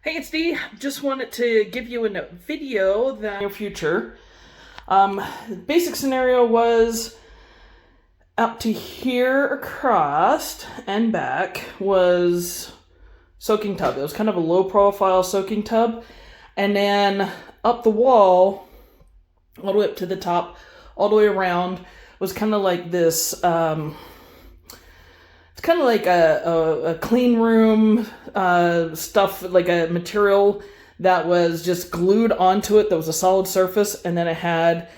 Hey, it's Dee. Just wanted to give you a video that in your future. The basic scenario was up to here across and back was soaking tub. It was kind of a low profile soaking tub. And then up the wall, all the way up to the top, all the way around, was kind of like this, it's kind of like a clean room stuff, like a material that was just glued onto it that was a solid surface, and then it had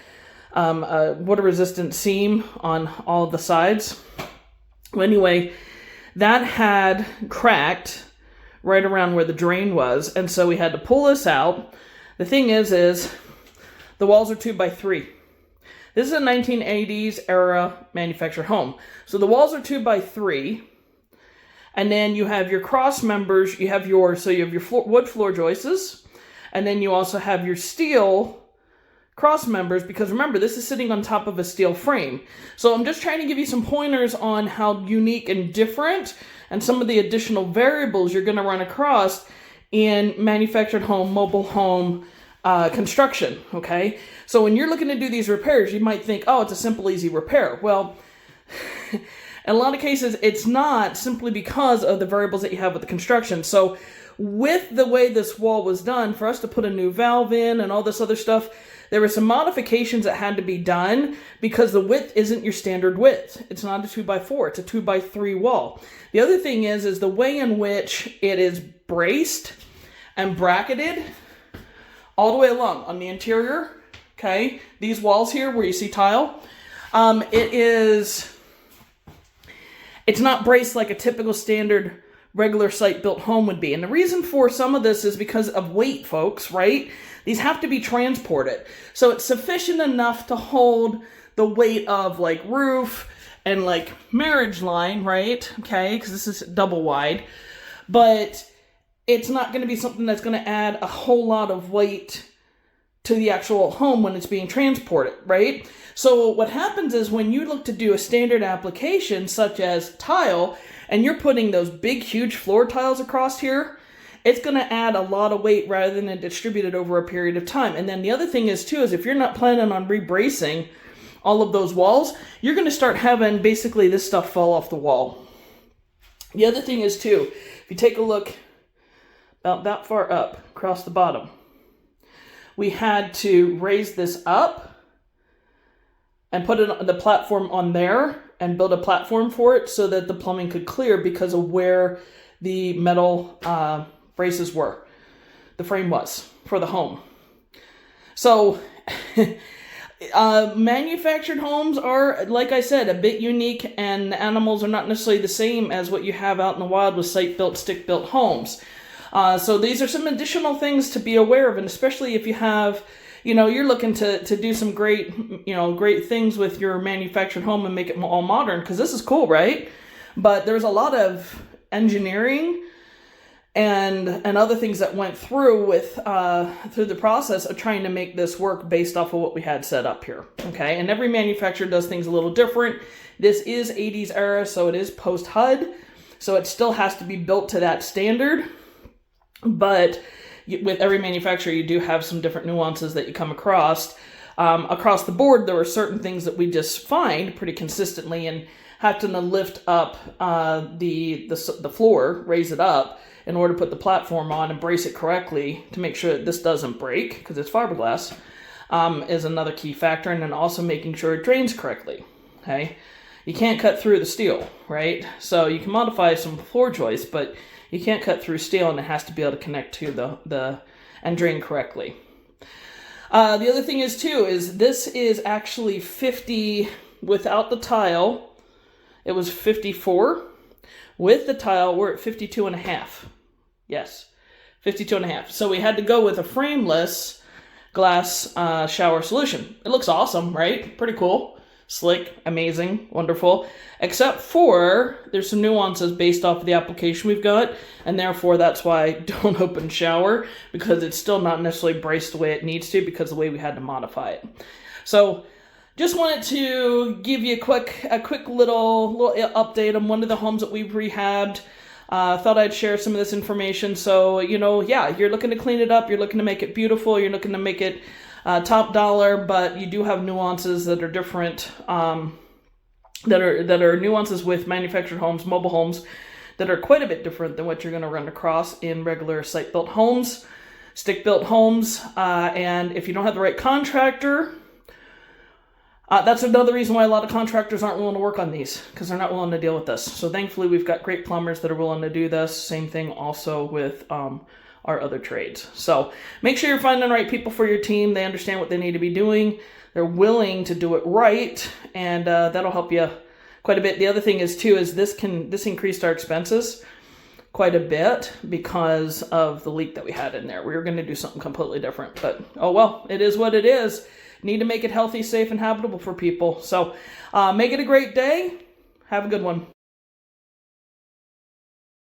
a water-resistant seam on all of the sides. Well, anyway, that had cracked right around where the drain was, and so we had to pull this out. The thing is the walls are 2x3. This is a 1980s era manufactured home. So the walls are 2x3, and then you have your cross members. You have your wood floor joists, and then you also have your steel cross members, because remember, this is sitting on top of a steel frame. So I'm just trying to give you some pointers on how unique and different and some of the additional variables you're going to run across in manufactured home, mobile home construction, okay? So when you're looking to do these repairs, you might think, oh, it's a simple, easy repair. Well, in a lot of cases, it's not, simply because of the variables that you have with the construction. So with the way this wall was done, for us to put a new valve in and all this other stuff, there were some modifications that had to be done because the width isn't your standard width. It's not a 2x4, it's a 2x3 wall. The other thing is the way in which it is braced and bracketed all the way along on the interior, okay? These walls here where you see tile, it's not braced like a typical standard regular site-built home would be. And the reason for some of this is because of weight, folks, right? These have to be transported. So it's sufficient enough to hold the weight of like roof and like marriage line, right? Okay, because this is double wide. But it's not going to be something that's going to add a whole lot of weight to the actual home when it's being transported, right? So what happens is when you look to do a standard application such as tile, and you're putting those big, huge floor tiles across here, it's going to add a lot of weight rather than it distributed over a period of time. And then the other thing is too, is if you're not planning on rebracing all of those walls, you're going to start having basically this stuff fall off the wall. The other thing is too, if you take a look about that far up across the bottom, we had to raise this up and put it on the platform on there and build a platform for it so that the plumbing could clear because of where the metal braces were, the frame was for the home. So manufactured homes are, like I said, a bit unique, and the animals are not necessarily the same as what you have out in the wild with site-built, stick-built homes. So these are some additional things to be aware of, and especially if you have, you're looking to do some great things with your manufactured home and make it all modern, because this is cool, right? But there's a lot of engineering and other things that went through the process of trying to make this work based off of what we had set up here, okay? And every manufacturer does things a little different. This is 80s era, so it is post-HUD, so it still has to be built to that standard. But with every manufacturer, you do have some different nuances that you come across. Across the board, there are certain things that we just find pretty consistently, and have to lift up the floor, raise it up in order to put the platform on and brace it correctly to make sure that this doesn't break, because it's fiberglass, is another key factor. And then also making sure it drains correctly, okay? You can't cut through the steel, right? So you can modify some floor joists, but you can't cut through steel, and it has to be able to connect to the and drain correctly. The other thing is too, is this is actually 50 without the tile. It was 54. With the tile, we're at 52.5. Yes, 52.5. So we had to go with a frameless glass shower solution. It looks awesome, right? Pretty cool. Slick, amazing, wonderful, except for there's some nuances based off of the application we've got, and therefore that's why I don't open shower, because it's still not necessarily braced the way it needs to because of the way we had to modify it. So just wanted to give you a quick little update on one of the homes that we've rehabbed. Thought I'd share some of this information. So, yeah, you're looking to clean it up. You're looking to make it beautiful. You're looking to make it top dollar, but you do have nuances that are different, that are nuances with manufactured homes, mobile homes, that are quite a bit different than what you're going to run across in regular site-built homes, stick-built homes. And if you don't have the right contractor, that's another reason why a lot of contractors aren't willing to work on these, because they're not willing to deal with this. So thankfully, we've got great plumbers that are willing to do this. Same thing also with our other trades. So make sure you're finding the right people for your team. They understand what they need to be doing. They're willing to do it right, and that'll help you quite a bit. The other thing is too, is this increased our expenses quite a bit because of the leak that we had in there. We were going to do something completely different, but oh well, it is what it is. Need to make it healthy, safe, and habitable for people. So make it a great day. Have a good one.